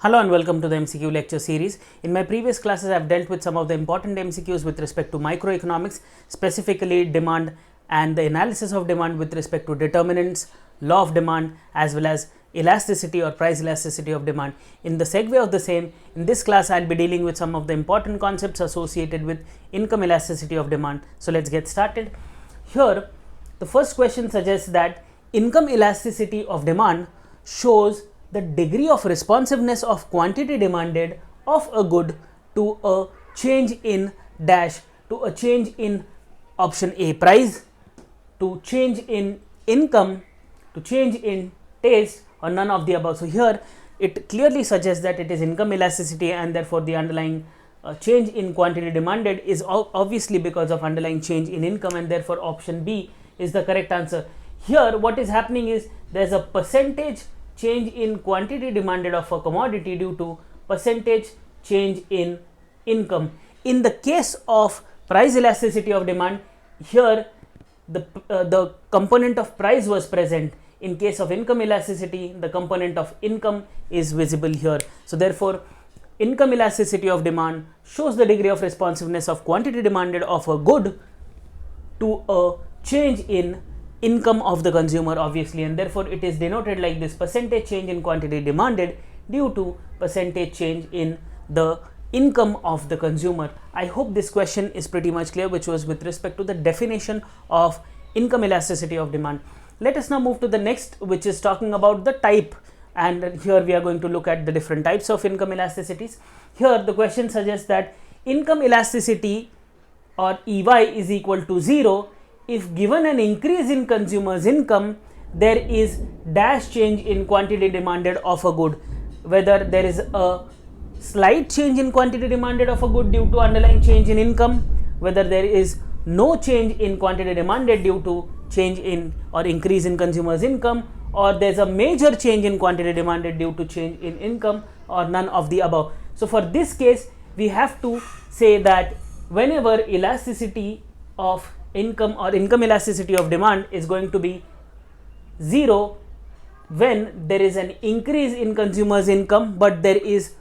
Hello and welcome to the MCQ lecture series. In my previous classes, I have dealt with some of the important MCQs with respect to microeconomics, specifically demand and the analysis of demand with respect to determinants, law of demand, as well as elasticity or price elasticity of demand. In the segue of the same, in this class, I will be dealing with some of the important concepts associated with income elasticity of demand. So let's get started. Here, the first question suggests that income elasticity of demand shows the degree of responsiveness of quantity demanded of a good to a change in dash, to a change in option A price, to change in income, to change in taste, or none of the above. So here it clearly suggests that it is income elasticity, and therefore the underlying change in quantity demanded is obviously because of underlying change in income, and therefore option B is the correct answer. Here what is happening is there is a percentage change in quantity demanded of a commodity due to percentage change in income. In the case of price elasticity of demand, here the component of price was present. In case of income elasticity, the component of income is visible here. So therefore income elasticity of demand shows the degree of responsiveness of quantity demanded of a good to a change in income of the consumer, obviously, and therefore it is denoted like this: percentage change in quantity demanded due to percentage change in the income of the consumer. I hope this question is pretty much clear, which was with respect to the definition of income elasticity of demand. Let us now move to the next, which is talking about the type, and here we are going to look at the different types of income elasticities. Here the question suggests that income elasticity or EY is equal to 0 if given an increase in consumers' income, there is dash change in quantity demanded of a good. Whether there is a slight change in quantity demanded of a good due to underlying change in income, whether there is no change in quantity demanded due to change in or increase in consumers' income, or there is a major change in quantity demanded due to change in income, or none of the above. So for this case, we have to say that whenever elasticity of income or income elasticity of demand is going to be 0 when there is an increase in consumers' income but there is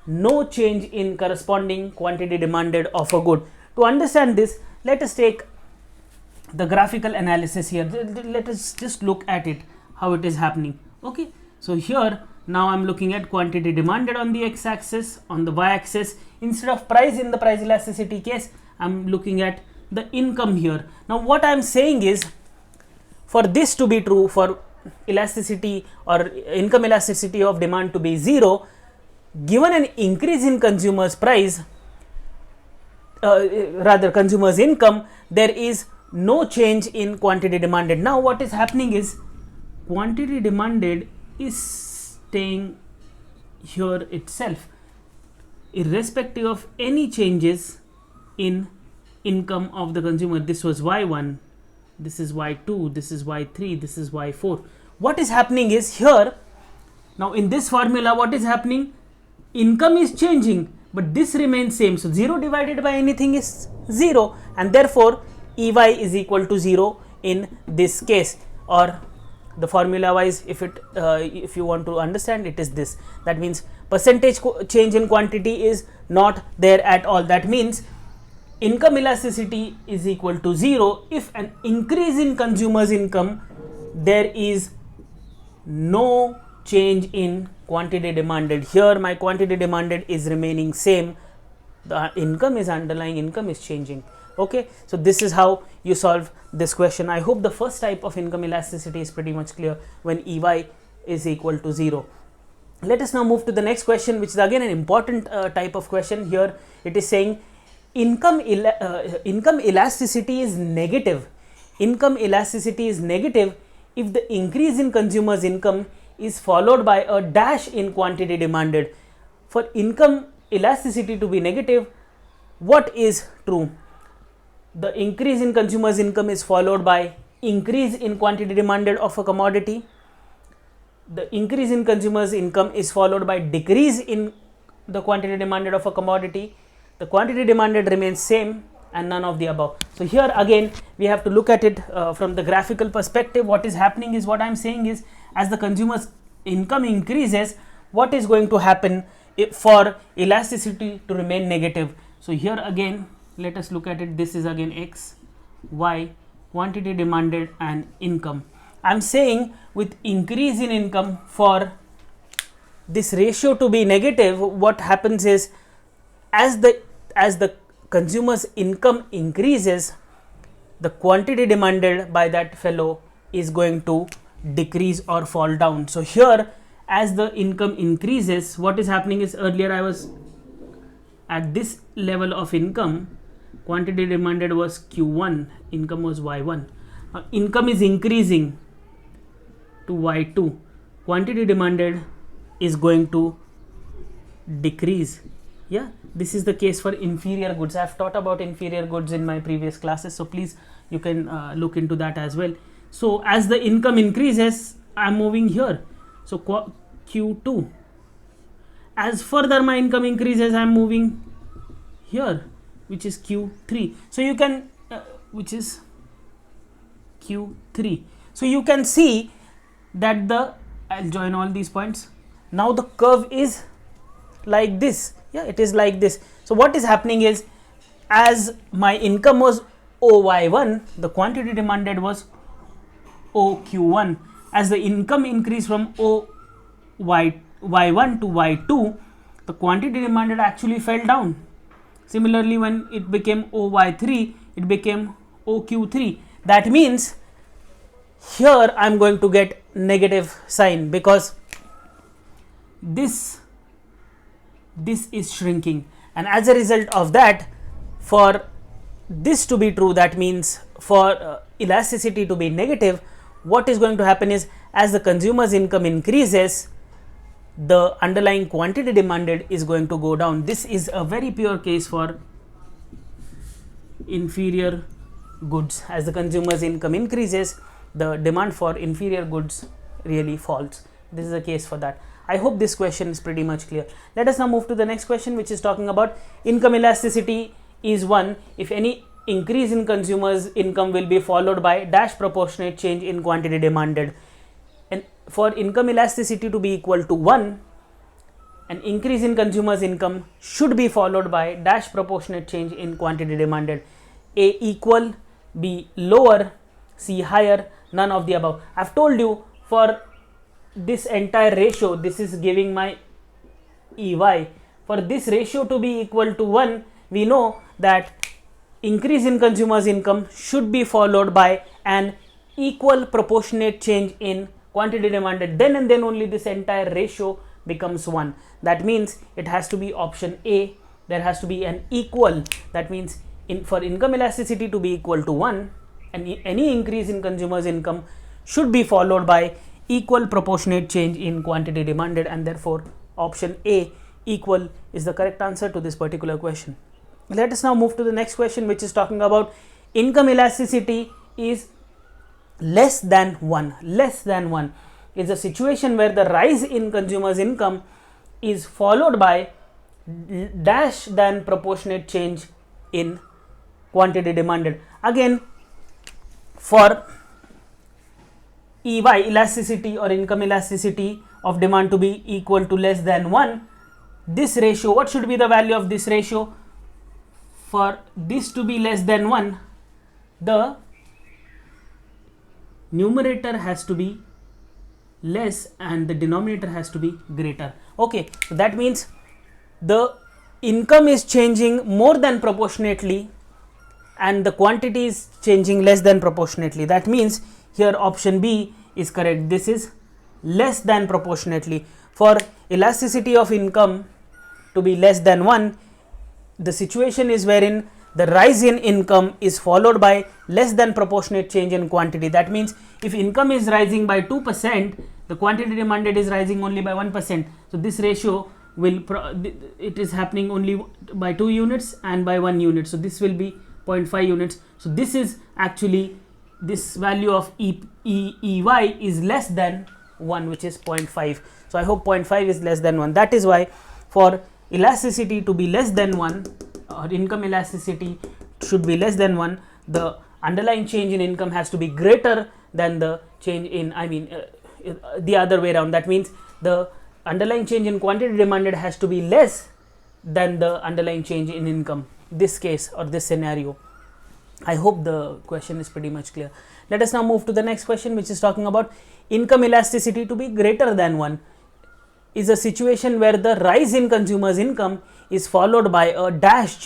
no change in corresponding quantity demanded of a good. To understand this, let us take the graphical analysis here. Let us just look at it, how it is happening. Okay, so here now I am looking at quantity demanded on the x-axis. On the y-axis, instead of price in the price elasticity case, I am looking at the income here. Now what I am saying is, for this to be true, for elasticity or income elasticity of demand to be 0, given an increase in consumers' price, consumers' income, there is no change in quantity demanded. Now what is happening is quantity demanded is staying here itself, irrespective of any changes in income of the consumer. This was y1, this is y2, this is y3, this is y4. What is happening is here, now in this formula, what is happening? Income is changing, but this remains same. So 0 divided by anything is 0, and therefore EY is equal to 0 in this case. Or the formula wise, if you want to understand, it is this. That means percentage change in quantity is not there at all. That means income elasticity is equal to 0 if an increase in consumers' income, there is no change in quantity demanded. Here my quantity demanded is remaining same, the income is underlying income is changing. Okay, so this is how you solve this question. I hope the first type of income elasticity is pretty much clear, when EY is equal to 0. Let us now move to the next question, which is again an important type of question. Here it is saying income elasticity is negative. Income elasticity is negative if the increase in consumers' income is followed by a dash in quantity demanded. For income elasticity to be negative, what is true? The increase in consumers' income is followed by increase in quantity demanded of a commodity. The increase in consumers' income is followed by decrease in the quantity demanded of a commodity. The quantity demanded remains same, and none of the above. So here again we have to look at it from the graphical perspective. What is happening is, what I am saying is, as the consumer's income increases, what is going to happen for elasticity to remain negative? So here again, let us look at it. This is again x, y, quantity demanded and income. I am saying with increase in income, for this ratio to be negative, what happens is as the consumer's income increases, the quantity demanded by that fellow is going to decrease or fall down. So here, as the income increases, what is happening is, earlier I was at this level of income, quantity demanded was Q1, income was Y1. Income is increasing to Y2, quantity demanded is going to decrease. Yeah, this is the case for inferior goods. I have taught about inferior goods in my previous classes, so please you can look into that as well. So as the income increases, I am moving here, so Q2. As further my income increases, I am moving here, which is Q3. So you can which is Q3. So you can see that I'll join all these points. Now the curve is like this. Yeah, it is like this. So what is happening is, as my income was OY1, the quantity demanded was OQ1. As the income increased from Y1 to Y2, the quantity demanded actually fell down. Similarly, when it became OY3, it became OQ3. That means here I am going to get negative sign, because this is shrinking, and as a result of that, for this to be true, that means for elasticity to be negative, what is going to happen is, as the consumer's income increases, the underlying quantity demanded is going to go down. This is a very pure case for inferior goods. As the consumer's income increases, the demand for inferior goods really falls. This is a case for that. I hope this question is pretty much clear. Let us now move to the next question, which is talking about income elasticity is 1 if any increase in consumers' income will be followed by dash proportionate change in quantity demanded. And for income elasticity to be equal to 1, an increase in consumers' income should be followed by dash proportionate change in quantity demanded. A equal, B lower, C higher, none of the above. I have told you, for this entire ratio, this is giving my EY. For this ratio to be equal to 1, we know that increase in consumers' income should be followed by an equal proportionate change in quantity demanded. Then and then only this entire ratio becomes 1. That means it has to be option A. There has to be an equal. That means for income elasticity to be equal to 1, and any increase in consumers' income should be followed by equal proportionate change in quantity demanded, and therefore option A, equal, is the correct answer to this particular question. Let us now move to the next question, which is talking about income elasticity is less than 1. Less than 1 is a situation where the rise in consumers' income is followed by dash than proportionate change in quantity demanded. Again, for EY, elasticity or income elasticity of demand, to be equal to less than 1, this ratio, what should be the value of this ratio? For this to be less than 1, the numerator has to be less and the denominator has to be greater. Okay, so that means the income is changing more than proportionately and the quantity is changing less than proportionately. That means here option B is correct. This is less than proportionately. For elasticity of income to be less than 1, the situation is wherein the rise in income is followed by less than proportionate change in quantity. That means if income is rising by 2%, the quantity demanded is rising only by 1%. So this ratio will it is happening only by 2 units and by 1 unit. So this will be 0.5 units. So this is actually, this value of EY is less than 1, which is 0.5. So I hope 0.5 is less than 1. That is why for elasticity to be less than 1, or income elasticity should be less than 1, the underlying change in income has to be greater than the change in, the other way around. That means the underlying change in quantity demanded has to be less than the underlying change in income, this case or this scenario. I hope the question is pretty much clear. Let us now move to the next question, which is talking about income elasticity to be greater than 1 is a situation where the rise in consumers' income is followed by a dash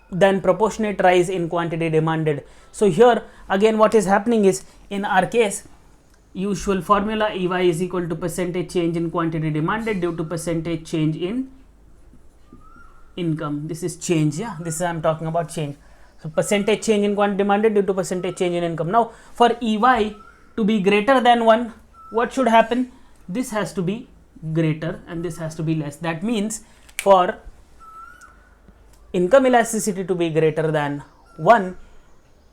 than proportionate rise in quantity demanded. So here again what is happening is, in our case, usual formula EY is equal to percentage change in quantity demanded due to percentage change in income. This is change, yeah, this is I am talking about change. So percentage change in quantity demanded due to percentage change in income. Now for EY to be greater than 1, what should happen? This has to be greater and this has to be less. That means for income elasticity to be greater than 1,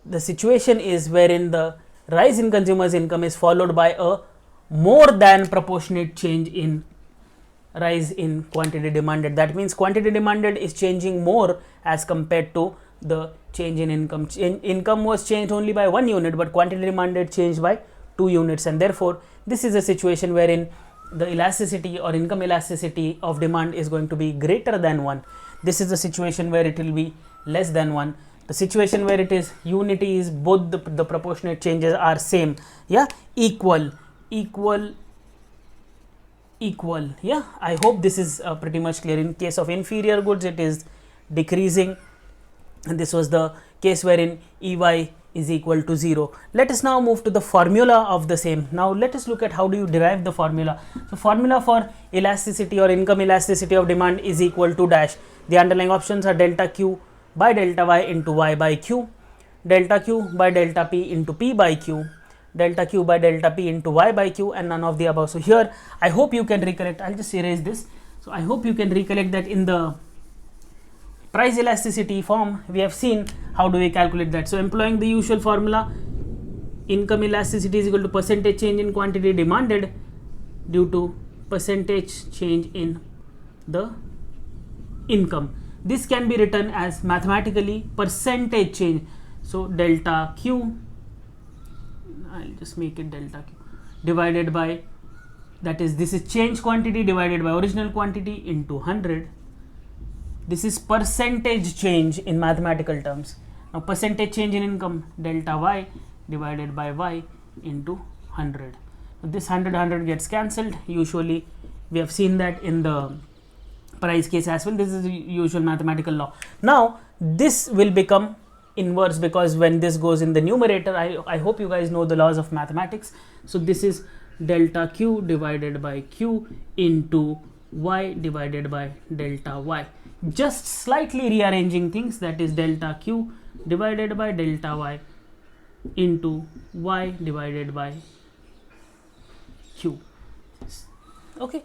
the situation is wherein the rise in consumers' income is followed by a more than proportionate change in rise in quantity demanded. That means quantity demanded is changing more as compared to the change in income. Income was changed only by 1 unit, but quantity demanded changed by 2 units, and therefore this is a situation wherein the elasticity or income elasticity of demand is going to be greater than 1. This is a situation where it will be less than 1. The situation where it is unity is both the proportionate changes are same, yeah, equal, yeah. I hope this is pretty much clear. In case of inferior goods, it is decreasing, and this was the case wherein EY is equal to 0. Let us now move to the formula of the same. Now let us look at how do you derive the formula. So formula for elasticity or income elasticity of demand is equal to dash. The underlying options are delta Q by delta Y into Y by Q, delta Q by delta P into P by Q, delta Q by delta P into Y by Q, and none of the above. So here I hope you can recollect, I'll just erase this. So I hope you can recollect that in the price elasticity form we have seen how do we calculate that. So employing the usual formula, income elasticity is equal to percentage change in quantity demanded due to percentage change in the income. This can be written as mathematically percentage change. So delta Q, I'll just make it delta Q, divided by, that is, this is change quantity divided by original quantity into 100. This is percentage change in mathematical terms. Now percentage change in income, delta Y divided by Y into 100. Now this 100 gets cancelled. Usually we have seen that in the price case as well. This is the usual mathematical law. Now this will become inverse because when this goes in the numerator, I hope you guys know the laws of mathematics. So this is delta Q divided by Q into Y divided by delta Y. Just slightly rearranging things, that is delta Q divided by delta Y into Y divided by Q. Okay,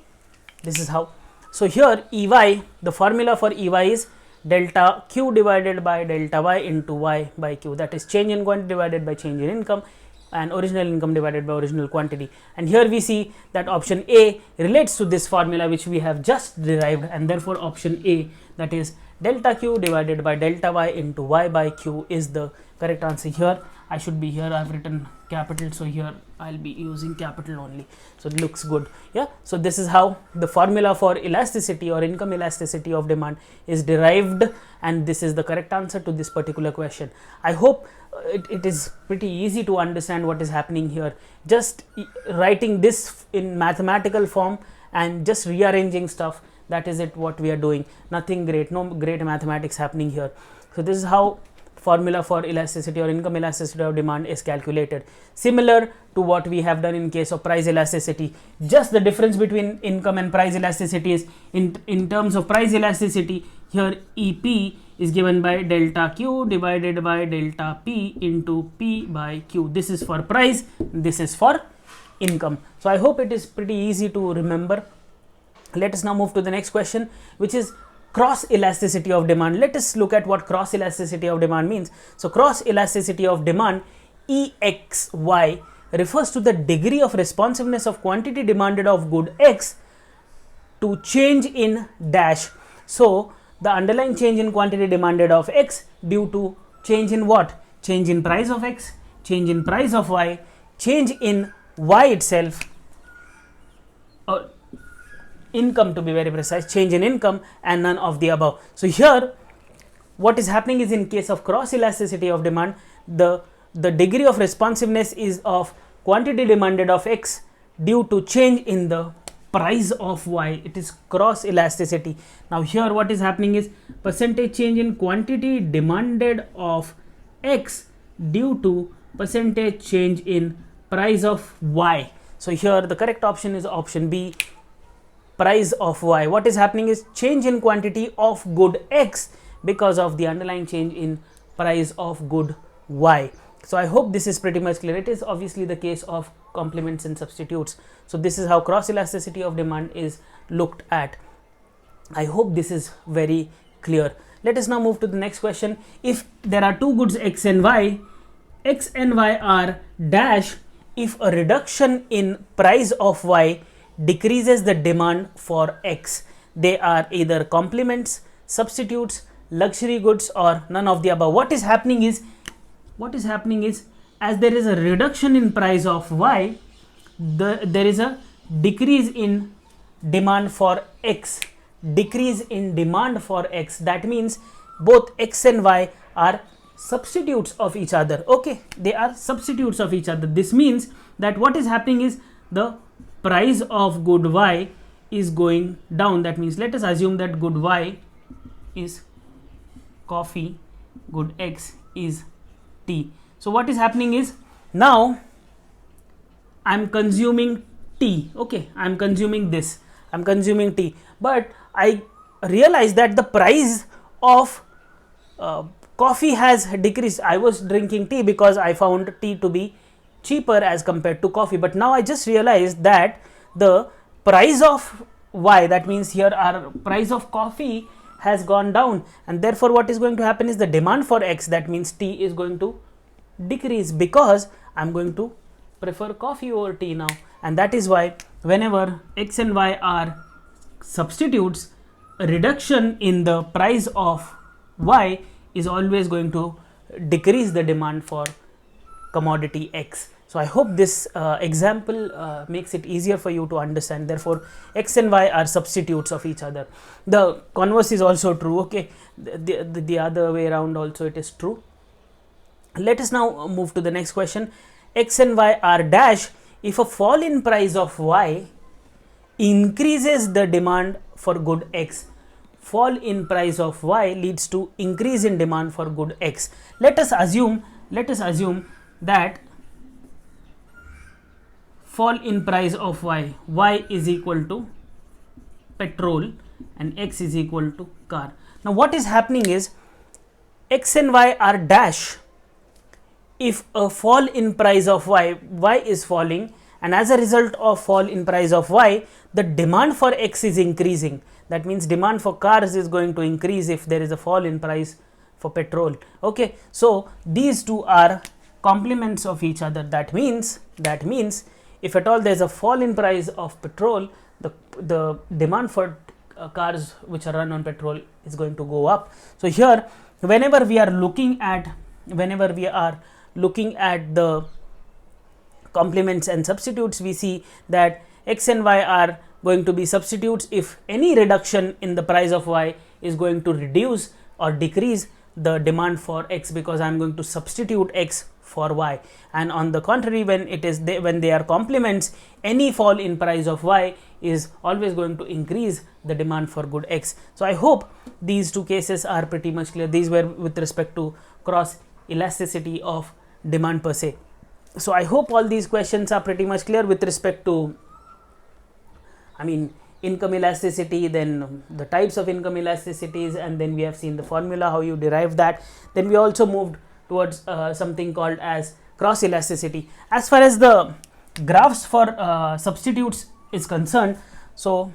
this is how. So here EY, the formula for EY is delta Q divided by delta Y into Y by Q, that is change in quantity divided by change in income, and original income divided by original quantity. And here we see that option A relates to this formula which we have just derived, and therefore option A, that is delta Q divided by delta Y into Y by Q, is the correct answer. Here I should be, here I've written capital, so here I'll be using capital only, so it looks good, yeah. So this is how the formula for elasticity or income elasticity of demand is derived, and this is the correct answer to this particular question. I hope it is pretty easy to understand what is happening here. Just writing this in mathematical form and just rearranging stuff, that is it, what we are doing. Nothing great, no great mathematics happening here. So this is how formula for elasticity or income elasticity of demand is calculated, similar to what we have done in case of price elasticity. Just the difference between income and price elasticity is in terms of price elasticity, here EP is given by delta Q divided by delta P into P by Q. This is for price, this is for income. So I hope it is pretty easy to remember. Let us now move to the next question, which is cross elasticity of demand. Let us look at what cross elasticity of demand means. So cross elasticity of demand, EXY, refers to the degree of responsiveness of quantity demanded of good X to change in dash. So the underlying change in quantity demanded of X due to change in what? Change in price of X, change in price of Y, change in Y itself, income, to be very precise, change in income, and none of the above. So here what is happening is, in case of cross elasticity of demand, the degree of responsiveness is of quantity demanded of X due to change in the price of Y. It is cross elasticity. Now here what is happening is percentage change in quantity demanded of X due to percentage change in price of Y. So here the correct option is option B, price of Y. What is happening is change in quantity of good X because of the underlying change in price of good Y. So I hope this is pretty much clear. It is obviously the case of complements and substitutes. So this is how cross elasticity of demand is looked at. I hope this is very clear. Let us now move to the next question. If there are two goods X and Y are dash if a reduction in price of Y decreases the demand for X. They are either complements, substitutes, luxury goods, or none of the above. What is happening is as there is a reduction in price of Y, there is a decrease in demand for X. Decrease in demand for X. That means both X and Y are substitutes of each other. Okay, they are substitutes of each other. This means that what is happening is the price of good Y is going down. That means let us assume that good Y is coffee, good X is tea. So what is happening is, now I am consuming tea. Okay, I am consuming this, I am consuming tea, but I realize that the price of coffee has decreased. I was drinking tea because I found tea to be cheaper as compared to coffee, but now I just realized that the price of Y, that means here our price of coffee has gone down, and therefore what is going to happen is the demand for X, that means tea, is going to decrease because I am going to prefer coffee over tea now. And that is why whenever X and Y are substitutes, a reduction in the price of Y is always going to decrease the demand for commodity X. So I hope this example makes it easier for you to understand. Therefore X and Y are substitutes of each other. The converse is also true. Okay, the other way around also it is true. Let us now move to the next question. X and Y are dash if a fall in price of Y increases the demand for good X. Fall in price of Y leads to increase in demand for good X. Let us assume that fall in price of Y is equal to petrol and X is equal to car. Now what is happening is X and Y are dash if a fall in price of Y is falling, and as a result of fall in price of Y, the demand for X is increasing. That means demand for cars is going to increase if there is a fall in price for petrol. Okay, so these two are complements of each other. That means if at all there is a fall in price of petrol, the demand for cars which are run on petrol is going to go up. So here whenever we are looking at the complements and substitutes, we see that X and Y are going to be substitutes if any reduction in the price of Y is going to reduce or decrease the demand for X, because I am going to substitute X for Y. And on the contrary, when they are complements, any fall in price of Y is always going to increase the demand for good X. So I hope these two cases are pretty much clear. These were with respect to cross elasticity of demand per se. So I hope all these questions are pretty much clear with respect to, income elasticity, then the types of income elasticities, and then we have seen the formula, how you derive that. Then we also moved towards something called as cross elasticity. As far as the graphs for substitutes is concerned, so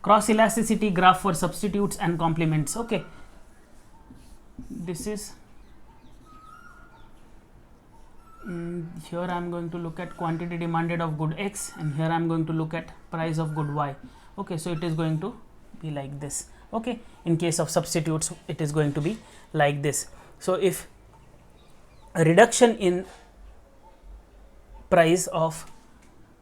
cross elasticity graph for substitutes and complements. Okay, this is here I am going to look at quantity demanded of good X, and here I am going to look at price of good Y. Okay, so it is going to be like this. Okay, in case of substitutes it is going to be like this. So if a reduction in price of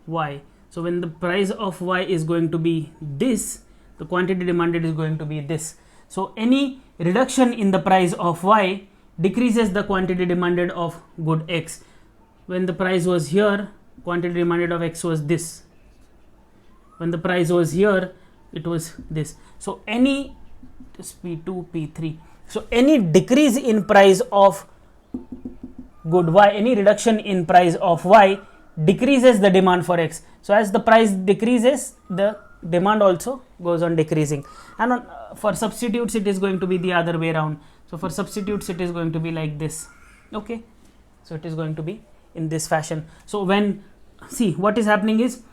Y, So when the price of y is going to be this, the quantity demanded is going to be this. So any reduction in the price of y decreases the quantity demanded of good x. When the price was here, quantity demanded of x was this. When the price was here, it was this. So any, this P2, P3. So any decrease in price of good y, any reduction in price of y decreases the demand for x. So as the price decreases, the demand also goes on decreasing. And for substitutes, it is going to be the other way around. So for substitutes, it is going to be like this. Okay. So it is going to be in this fashion. So when, see what is happening is,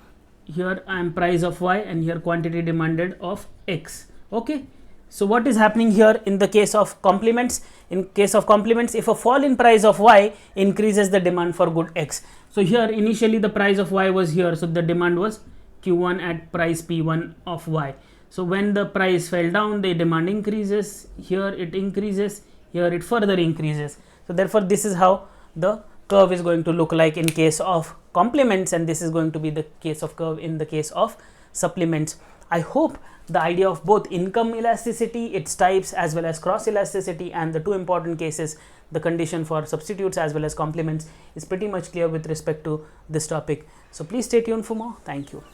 here I am price of y and here quantity demanded of x. Okay. So what is happening here in the case of complements? In case of complements, if a fall in price of y increases the demand for good x. So here initially the price of y was here, so the demand was q1 at price p1 of y. So when the price fell down, the demand increases, here it increases, here it further increases. So therefore this is how the curve is going to look like in case of complements, and this is going to be the case of curve in the case of supplements. I hope the idea of both income elasticity, its types, as well as cross elasticity, and the two important cases, the condition for substitutes as well as complements, is pretty much clear with respect to this topic. So please stay tuned for more. Thank you.